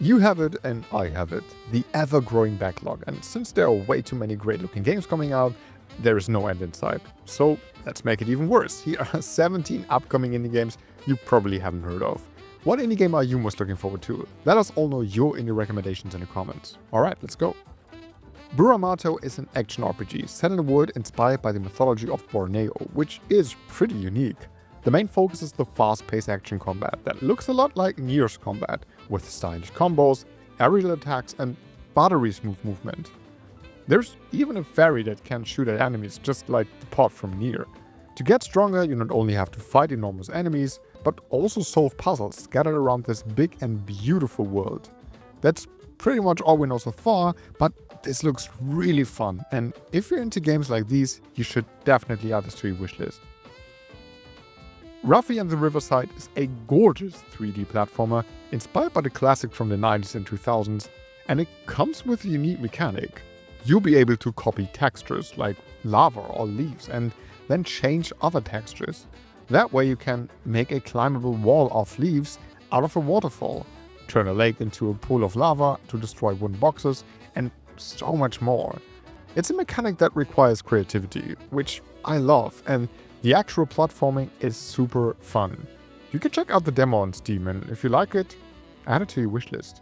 You have it and I have it, the ever-growing backlog, and since there are way too many great-looking games coming out, there is no end in sight. So let's make it even worse. Here are 17 upcoming indie games you probably haven't heard of. What indie game are you most looking forward to? Let us all know your indie recommendations in the comments. Alright, let's go. Buramato is an action RPG set in a world inspired by the mythology of Borneo, which is pretty unique. The main focus is the fast-paced action combat that looks a lot like Nier's combat, with stylish combos, aerial attacks and buttery smooth movement. There's even a fairy that can shoot at enemies just like the pod from Nier. To get stronger, you not only have to fight enormous enemies, but also solve puzzles scattered around this big and beautiful world. That's pretty much all we know so far, but this looks really fun, and if you're into games like these, you should definitely add this to your wishlist. Ruffy and the Riverside is a gorgeous 3D platformer inspired by the classic from the 90s and 2000s, and it comes with a unique mechanic. You'll be able to copy textures like lava or leaves and then change other textures. That way you can make a climbable wall of leaves out of a waterfall, turn a lake into a pool of lava to destroy wooden boxes, and so much more. It's a mechanic that requires creativity, which I love, and the actual platforming is super fun. You can check out the demo on Steam, and if you like it, add it to your wishlist.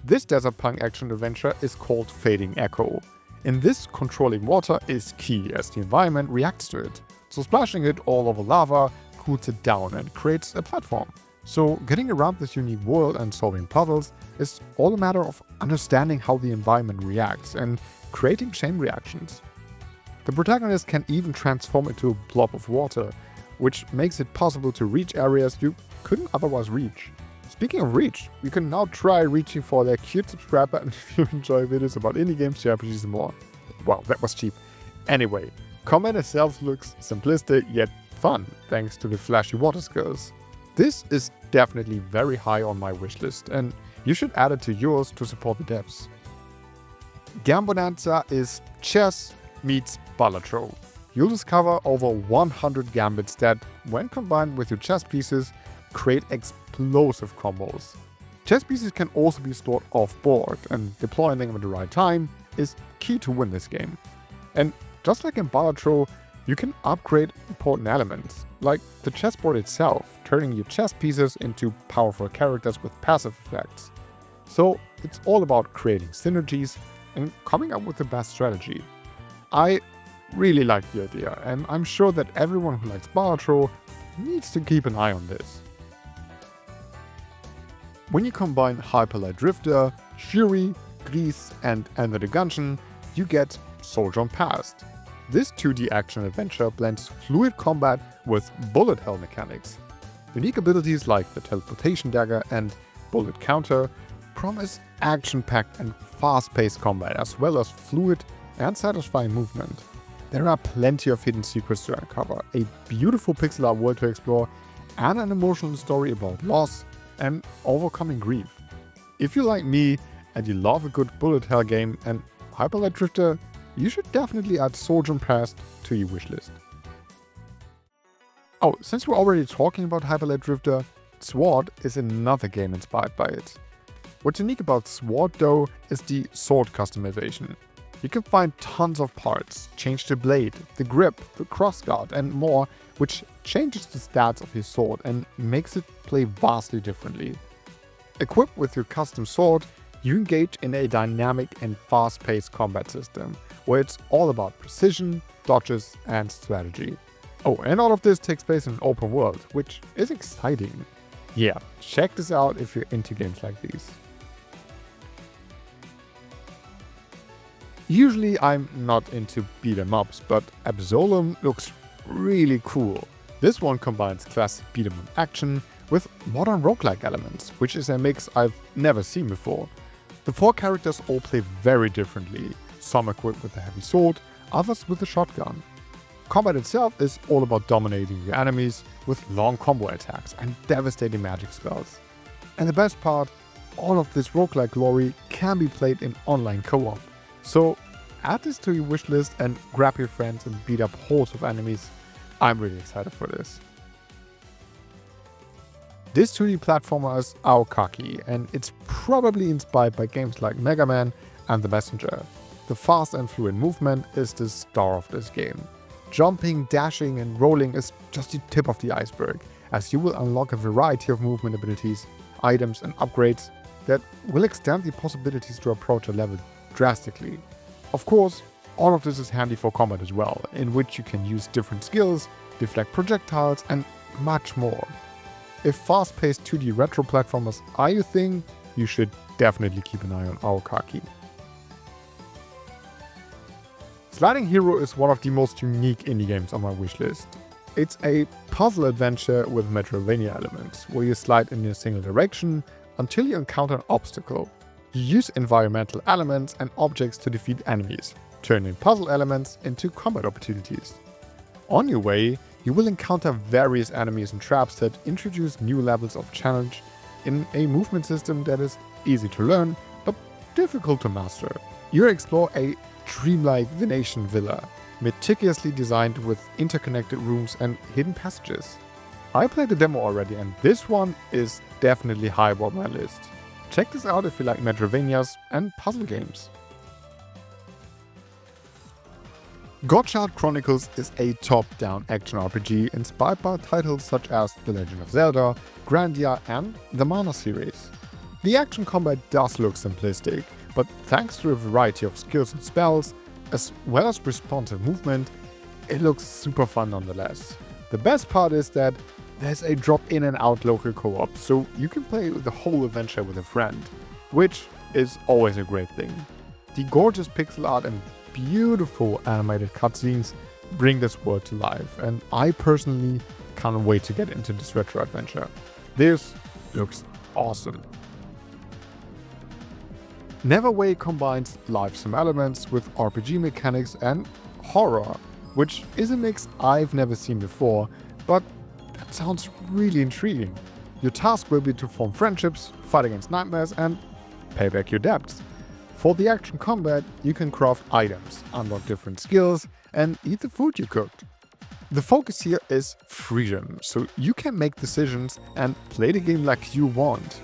This desert punk action adventure is called Fading Echo. In this, controlling water is key as the environment reacts to it. So splashing it all over lava cools it down and creates a platform. So getting around this unique world and solving puzzles is all a matter of understanding how the environment reacts and creating chain reactions. The protagonist can even transform into a blob of water, which makes it possible to reach areas you couldn't otherwise reach. Speaking of reach, you can now try reaching for their cute subscribe button if you enjoy videos about indie games, JRPGs and more. Wow, that was cheap. Anyway, combat itself looks simplistic yet fun thanks to the flashy water skills. This is definitely very high on my wishlist, and you should add it to yours to support the devs. Gambonanza is chess meets Balatro. You'll discover over 100 gambits that, when combined with your chess pieces, create explosive combos. Chess pieces can also be stored off-board, and deploying them at the right time is key to win this game. And just like in Balatro, you can upgrade important elements, like the chessboard itself, turning your chess pieces into powerful characters with passive effects. So it's all about creating synergies and coming up with the best strategy. I really like the idea, and I'm sure that everyone who likes Balatro needs to keep an eye on this. When you combine Hyperlight Drifter, Shuri, Grease, and Enter the Gungeon, you get Sojourn Past. This 2D action adventure blends fluid combat with bullet hell mechanics. Unique abilities like the teleportation dagger and bullet counter promise action-packed and fast-paced combat, as well as fluid and satisfying movement. There are plenty of hidden secrets to uncover, a beautiful pixel art world to explore, and an emotional story about loss and overcoming grief. If you like me and you love a good bullet hell game and Hyperlight Drifter, you should definitely add Sojourn Past to your wishlist. Oh, since we're already talking about Hyperlight Drifter, ZWAARD is another game inspired by it. What's unique about ZWAARD though is the sword customization. You can find tons of parts, change the blade, the grip, the crossguard and more, which changes the stats of your sword and makes it play vastly differently. Equipped with your custom sword, you engage in a dynamic and fast-paced combat system, where it's all about precision, dodges and strategy. Oh, and all of this takes place in an open world, which is exciting. Yeah, check this out if you're into games like these. Usually I'm not into beat 'em ups, but Absolum looks really cool. This one combines classic beat 'em up action with modern roguelike elements, which is a mix I've never seen before. The 4 characters all play very differently, some equipped with a heavy sword, others with a shotgun. Combat itself is all about dominating your enemies with long combo attacks and devastating magic spells. And the best part, all of this roguelike glory can be played in online co-op. So add this to your wishlist and grab your friends and beat up hordes of enemies. I'm really excited for this. This 2D platformer is Aokaki, and it's probably inspired by games like Mega Man and The Messenger. The fast and fluid movement is the star of this game. Jumping, dashing and rolling is just the tip of the iceberg, as you will unlock a variety of movement abilities, items and upgrades that will extend the possibilities to approach a level drastically. Of course, all of this is handy for combat as well, in which you can use different skills, deflect projectiles and much more. If fast-paced 2D retro platformers are your thing, you should definitely keep an eye on Aokaki. Sliding Hero is one of the most unique indie games on my wishlist. It's a puzzle adventure with Metroidvania elements, where you slide in a single direction until you encounter an obstacle. You use environmental elements and objects to defeat enemies, turning puzzle elements into combat opportunities. On your way, you will encounter various enemies and traps that introduce new levels of challenge in a movement system that is easy to learn but difficult to master. You explore a dreamlike Venetian villa, meticulously designed with interconnected rooms and hidden passages. I played the demo already and this one is definitely high on my list. Check this out if you like Metroidvanias and puzzle games. Godshard Chronicles is a top-down action RPG inspired by titles such as The Legend of Zelda, Grandia and the Mana series. The action combat does look simplistic, but thanks to a variety of skills and spells, as well as responsive movement, it looks super fun nonetheless. The best part is that there's a drop in and out local co-op, so you can play the whole adventure with a friend, which is always a great thing. The gorgeous pixel art and beautiful animated cutscenes bring this world to life, and I personally can't wait to get into this retro adventure. This looks awesome. Neverway combines live sim elements with RPG mechanics and horror, which is a mix I've never seen before, but that sounds really intriguing. Your task will be to form friendships, fight against nightmares and pay back your debts. For the action combat, you can craft items, unlock different skills and eat the food you cooked. The focus here is freedom, so you can make decisions and play the game like you want.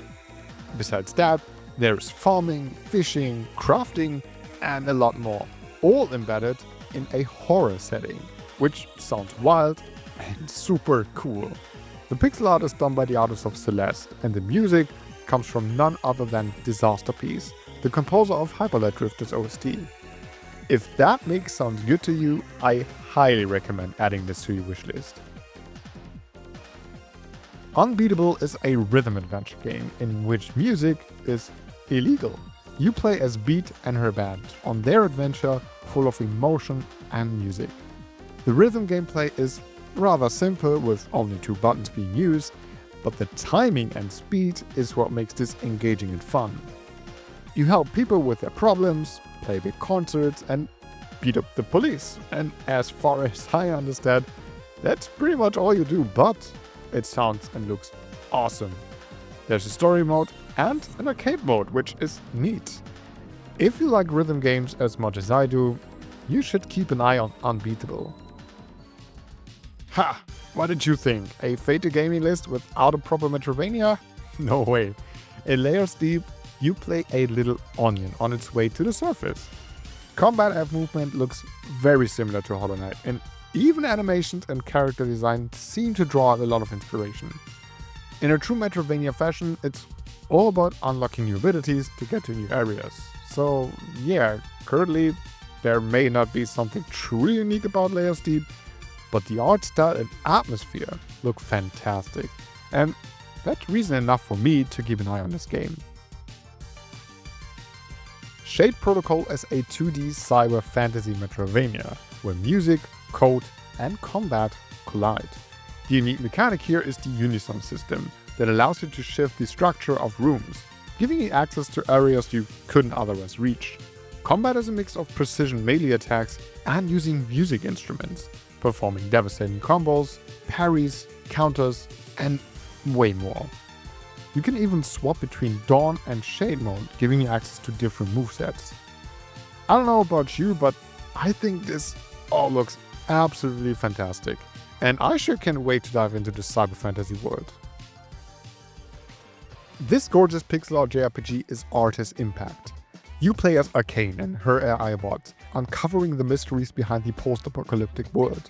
Besides that, there's farming, fishing, crafting and a lot more, all embedded in a horror setting, which sounds wild and super cool. The pixel art is done by the artist of Celeste and the music comes from none other than Disasterpiece, the composer of Hyper Light Drifter's OST. If that makes sound good to you, I highly recommend adding this to your wishlist. Unbeatable is a rhythm adventure game in which music is illegal. You play as Beat and her band on their adventure full of emotion and music. The rhythm gameplay is rather simple with only 2 buttons being used, but the timing and speed is what makes this engaging and fun. You help people with their problems, play big concerts and beat up the police. And as far as I understand, that's pretty much all you do, but it sounds and looks awesome. There's a story mode and an arcade mode, which is neat. If you like rhythm games as much as I do, you should keep an eye on Unbeatable. Ha! What did you think? A Fate gaming list without a proper Metroidvania? No way. In Layers Deep, you play a little onion on its way to the surface. Combat and movement looks very similar to Hollow Knight, and even animations and character design seem to draw a lot of inspiration. In a true Metroidvania fashion, it's all about unlocking new abilities to get to new areas. So yeah, currently there may not be something truly unique about Layers Deep, but the art style and atmosphere look fantastic, and that's reason enough for me to keep an eye on this game. Shade Protocol is a 2D cyber fantasy Metroidvania, where music, code and combat collide. The unique mechanic here is the Unison system that allows you to shift the structure of rooms, giving you access to areas you couldn't otherwise reach. Combat is a mix of precision melee attacks and using music instruments, performing devastating combos, parries, counters and way more. You can even swap between Dawn and Shade mode, giving you access to different movesets. I don't know about you, but I think this all looks absolutely fantastic, and I sure can't wait to dive into the cyber fantasy world. This gorgeous pixel art JRPG is Artis Impact. You play as Arcane and her AI bot, uncovering the mysteries behind the post-apocalyptic world.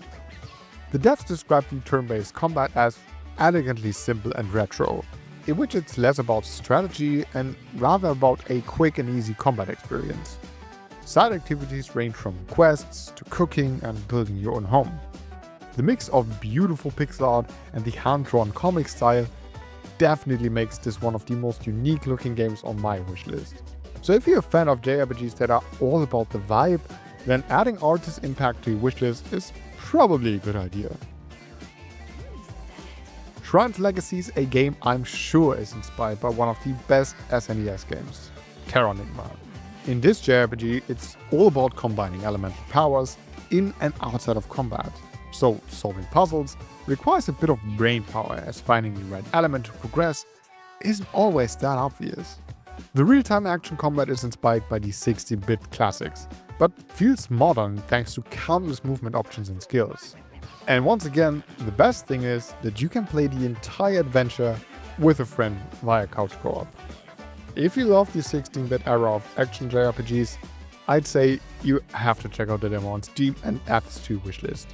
The devs describe the turn-based combat as elegantly simple and retro, in which it's less about strategy and rather about a quick and easy combat experience. Side activities range from quests to cooking and building your own home. The mix of beautiful pixel art and the hand-drawn comic style definitely makes this one of the most unique looking games on my wishlist. So if you're a fan of JRPGs that are all about the vibe, then adding Artis Impact to your wishlist is probably a good idea. Shrine's Legacy is a game I'm sure is inspired by one of the best SNES games, Terranigma. In this JRPG, it's all about combining elemental powers in and outside of combat. So solving puzzles requires a bit of brain power, as finding the right element to progress isn't always that obvious. The real-time action combat is inspired by the 16-bit classics, but feels modern thanks to countless movement options and skills. And once again, the best thing is that you can play the entire adventure with a friend via couch co-op. If you love the 16-bit era of action JRPGs, I'd say you have to check out the demo on Steam and add this to your wishlist.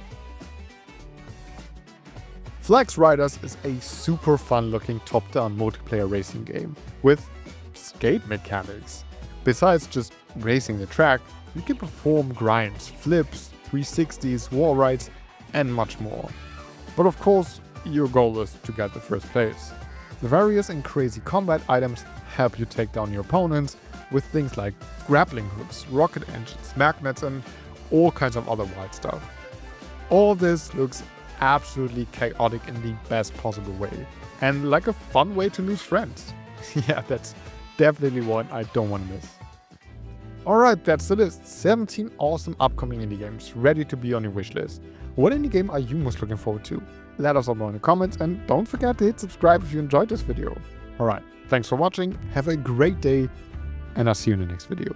Flex Riders is a super fun looking top-down multiplayer racing game with skate mechanics. Besides just racing the track, you can perform grinds, flips, 360s, wall rides, and much more. But of course, your goal is to get the first place. The various and crazy combat items help you take down your opponents with things like grappling hooks, rocket engines, magnets, and all kinds of other wild stuff. All this looks absolutely chaotic in the best possible way, and like a fun way to lose friends. Yeah, that's definitely one I don't want to miss. Alright, that's the list. 17 awesome upcoming indie games ready to be on your wishlist. What indie game are you most looking forward to? Let us know in the comments, and don't forget to hit subscribe if you enjoyed this video. Alright, thanks for watching, have a great day, and I'll see you in the next video.